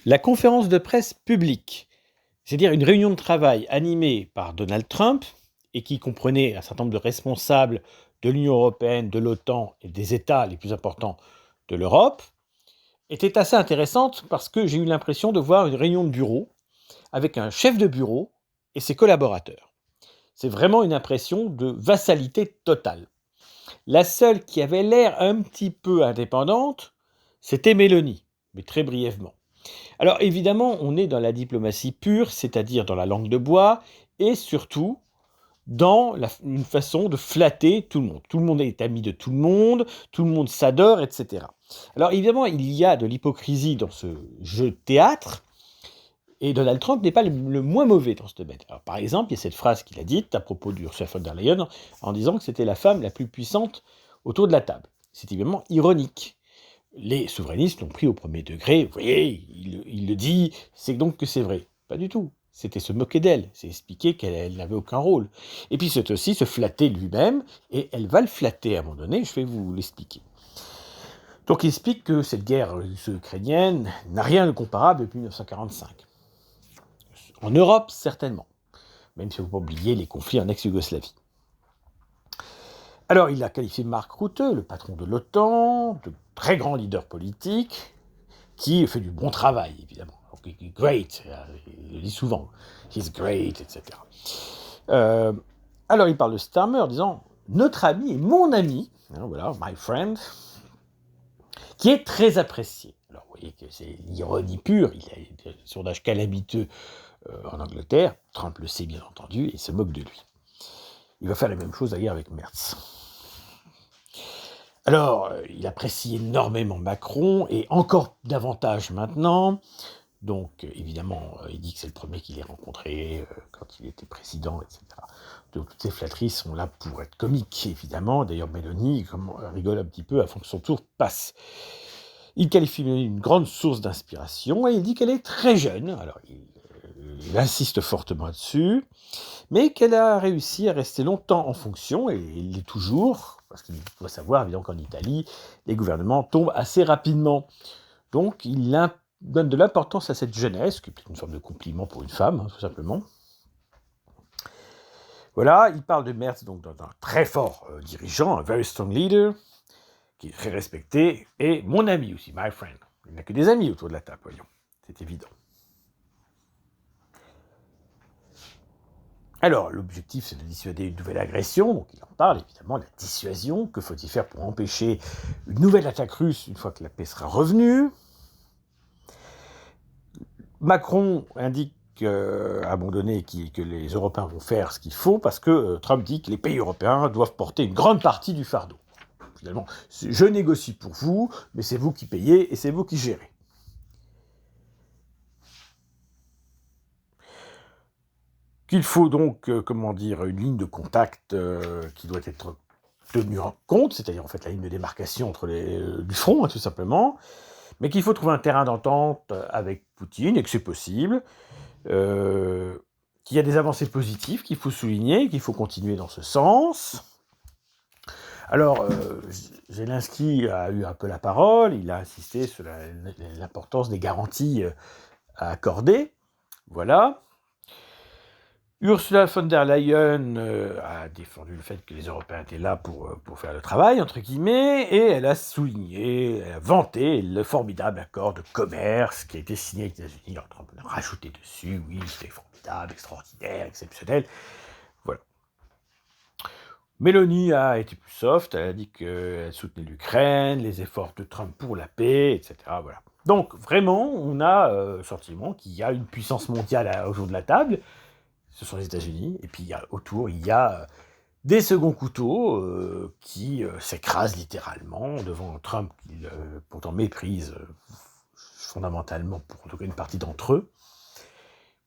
La conférence de presse publique, c'est-à-dire une réunion de travail animée par Donald Trump et qui comprenait un certain nombre de responsables de l'Union européenne, de l'OTAN et des États les plus importants de l'Europe, était assez intéressante parce que j'ai eu l'impression de voir une réunion de bureau avec un chef de bureau et ses collaborateurs. C'est vraiment une impression de vassalité totale. La seule qui avait l'air un petit peu indépendante, c'était Mélanie, mais très brièvement. Alors évidemment, on est dans la diplomatie pure, c'est-à-dire dans la langue de bois, et surtout dans une façon de flatter tout le monde. Tout le monde est ami de tout le monde s'adore, etc. Alors évidemment, il y a de l'hypocrisie dans ce jeu de théâtre, et Donald Trump n'est pas le moins mauvais dans ce domaine. Alors, par exemple, il y a cette phrase qu'il a dite à propos d'Ursula von der Leyen en disant que c'était la femme la plus puissante autour de la table. C'est évidemment ironique. Les souverainistes l'ont pris au premier degré. Vous voyez, il le dit, c'est donc que c'est vrai. Pas du tout. C'était se moquer d'elle, c'est expliquer qu'elle n'avait aucun rôle. Et puis c'est aussi se flatter lui-même, et elle va le flatter à un moment donné, je vais vous l'expliquer. Donc il explique que cette guerre russo-ukrainienne n'a rien de comparable depuis 1945. En Europe, certainement, même si il ne faut pas oublier les conflits en ex-Yougoslavie. Alors il a qualifié Mark Rutte, le patron de l'OTAN, de très grand leader politique, qui fait du bon travail, évidemment. Donc, great, il le dit souvent, he's great, etc. Alors il parle de Starmer en disant notre ami et mon ami, hein, voilà, my friend, qui est très apprécié. Alors vous voyez que c'est l'ironie pure, il a des sondages calamiteux en Angleterre, Trump le sait bien entendu, et il se moque de lui. Il va faire la même chose d'ailleurs avec Merz. Alors, il apprécie énormément Macron, et encore davantage maintenant. Donc, évidemment, il dit que c'est le premier qu'il ait rencontré quand il était président, etc. Donc, toutes ces flatteries sont là pour être comiques, évidemment. D'ailleurs, Mélanie rigole un petit peu afin que son tour passe. Il qualifie Mélanie d'une grande source d'inspiration, et il dit qu'elle est très jeune. Alors, il insiste fortement là-dessus, mais qu'elle a réussi à rester longtemps en fonction, et il l'est toujours, parce qu'il faut savoir, évidemment, qu'en Italie, les gouvernements tombent assez rapidement. Donc, il donne de l'importance à cette jeunesse, qui est peut-être une forme de compliment pour une femme, hein, tout simplement. Voilà, il parle de Merz donc d'un très fort dirigeant, un very strong leader, qui est très respecté, et mon ami aussi, my friend. Il n'a que des amis autour de la table, voyons, c'est évident. Alors, l'objectif, c'est de dissuader une nouvelle agression, donc il en parle évidemment, la dissuasion, que faut-il faire pour empêcher une nouvelle attaque russe une fois que la paix sera revenue. Macron indique à un moment donné que les Européens vont faire ce qu'il faut parce que Trump dit que les pays européens doivent porter une grande partie du fardeau. Finalement, je négocie pour vous, mais c'est vous qui payez et c'est vous qui gérez. Qu'il faut donc, une ligne de contact qui doit être tenue en compte, c'est-à-dire en fait la ligne de démarcation entre du front, hein, tout simplement, mais qu'il faut trouver un terrain d'entente avec Poutine et que c'est possible. Qu'il y a des avancées positives qu'il faut souligner, qu'il faut continuer dans ce sens. Alors, Zelensky a eu un peu la parole, il a insisté sur l'importance des garanties à accorder. Voilà. Ursula von der Leyen a défendu le fait que les Européens étaient là pour faire le travail, entre guillemets, et elle a souligné, elle a vanté le formidable accord de commerce qui a été signé avec les États-Unis. Alors Trump a rajouté dessus, oui, c'était formidable, extraordinaire, exceptionnel. Voilà. Mélanie a été plus soft, elle a dit qu'elle soutenait l'Ukraine, les efforts de Trump pour la paix, etc. Voilà. Donc vraiment, on a le sentiment qu'il y a une puissance mondiale autour de la table. Ce sont les États-Unis, et puis autour, il y a des seconds couteaux qui s'écrasent littéralement devant Trump, qu'il pourtant méprise fondamentalement pour en tout cas une partie d'entre eux.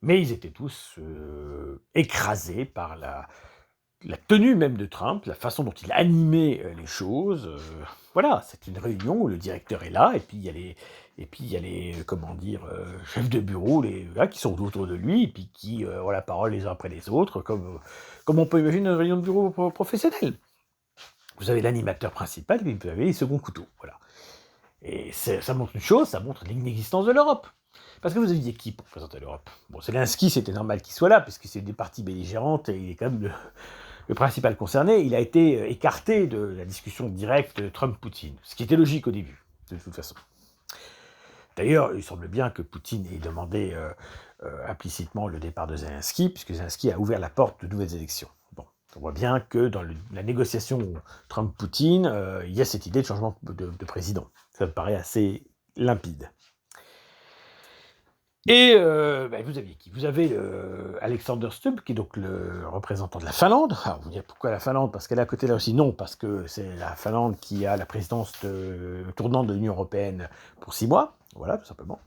Mais ils étaient tous écrasés par la tenue même de Trump, la façon dont il animait les choses. Voilà, c'est une réunion où le directeur est là, et puis il y a les chefs de bureau, les gars qui sont autour de lui, et puis qui ont la parole les uns après les autres, comme on peut imaginer une réunion de bureau professionnelle. Vous avez l'animateur principal, et puis vous avez les seconds couteaux. Voilà. Et ça montre une chose, ça montre l'inexistence de l'Europe. Parce que vous aviez qui pour présenter l'Europe? Bon, Zelensky, c'était normal qu'il soit là, puisque c'est des parties belligérantes et il est quand même le principal concerné. Il a été écarté de la discussion directe Trump-Poutine, ce qui était logique au début, de toute façon. D'ailleurs, il semble bien que Poutine ait demandé implicitement le départ de Zelensky, puisque Zelensky a ouvert la porte de nouvelles élections. Bon, on voit bien que dans la négociation Trump-Poutine, il y a cette idée de changement de président. Ça me paraît assez limpide. Et vous aviez qui? Vous avez Alexander Stubb, qui est donc le représentant de la Finlande. Alors vous direz pourquoi la Finlande? Parce qu'elle est à côté là aussi? Non, parce que c'est la Finlande qui a la présidence tournante de l'Union européenne pour 6 mois. Voilà, tout simplement.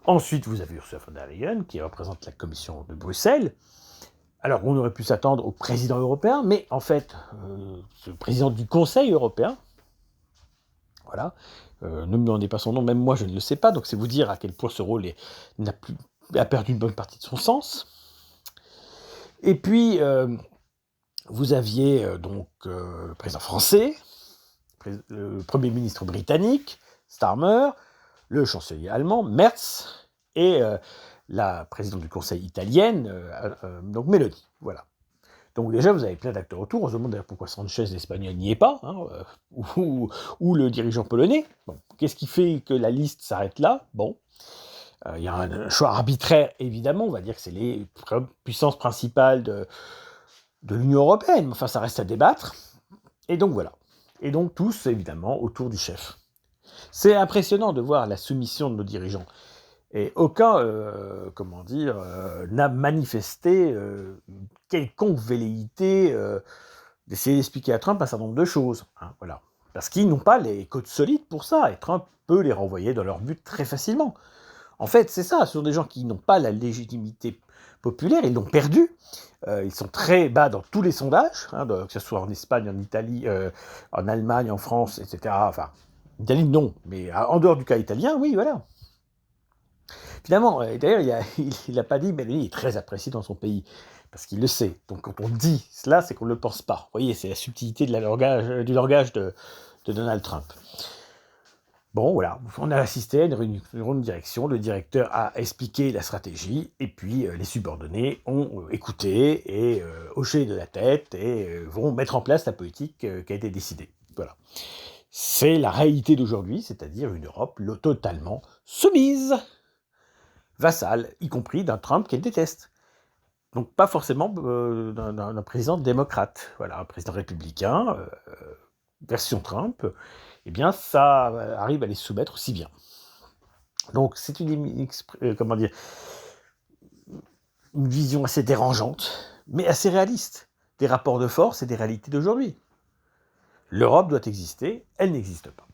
Ensuite, vous avez Ursula von der Leyen, qui représente la Commission de Bruxelles. Alors, on aurait pu s'attendre au président européen, mais en fait, le président du Conseil européen, voilà, ne me demandez pas son nom, même moi je ne le sais pas, donc c'est vous dire à quel point ce rôle a perdu une bonne partie de son sens. Et puis, vous aviez donc le président français, le Premier ministre britannique, Starmer, le chancelier allemand, Merz, et la présidente du Conseil italienne, donc Meloni. Voilà. Donc déjà, vous avez plein d'acteurs autour. On se demande d'ailleurs pourquoi Sanchez, l'Espagnol, n'y est pas, hein, ou le dirigeant polonais. Bon, qu'est-ce qui fait que la liste s'arrête là? Bon, il y a un choix arbitraire, évidemment. On va dire que c'est les puissances principales de l'Union européenne. Enfin, ça reste à débattre. Et donc voilà. Et donc tous, évidemment, autour du chef. C'est impressionnant de voir la soumission de nos dirigeants. Et aucun, n'a manifesté une quelconque velléité d'essayer d'expliquer à Trump un certain nombre de choses. Hein, voilà. Parce qu'ils n'ont pas les codes solides pour ça, et Trump peut les renvoyer dans leur but très facilement. En fait, c'est ça, ce sont des gens qui n'ont pas la légitimité populaire, ils l'ont perdue. Ils sont très bas dans tous les sondages, hein, que ce soit en Espagne, en Italie, en Allemagne, en France, etc. Enfin, en Italie, non, mais en dehors du cas italien, oui, voilà. Finalement, d'ailleurs, il n'a pas dit, mais lui, il est très apprécié dans son pays, parce qu'il le sait. Donc quand on dit cela, c'est qu'on ne le pense pas. Vous voyez, c'est la subtilité du langage de Donald Trump. Bon, voilà, on a assisté à une réunion de direction, le directeur a expliqué la stratégie, et puis les subordonnés ont écouté et hoché de la tête, et vont mettre en place la politique qui a été décidée. Voilà. C'est la réalité d'aujourd'hui, c'est-à-dire une Europe totalement soumise, vassale, y compris d'un Trump qu'elle déteste. Donc pas forcément d'un président démocrate. Voilà, un président républicain, version Trump, eh bien ça arrive à les soumettre aussi bien. Donc c'est une vision assez dérangeante, mais assez réaliste, des rapports de force et des réalités d'aujourd'hui. L'Europe doit exister, elle n'existe pas.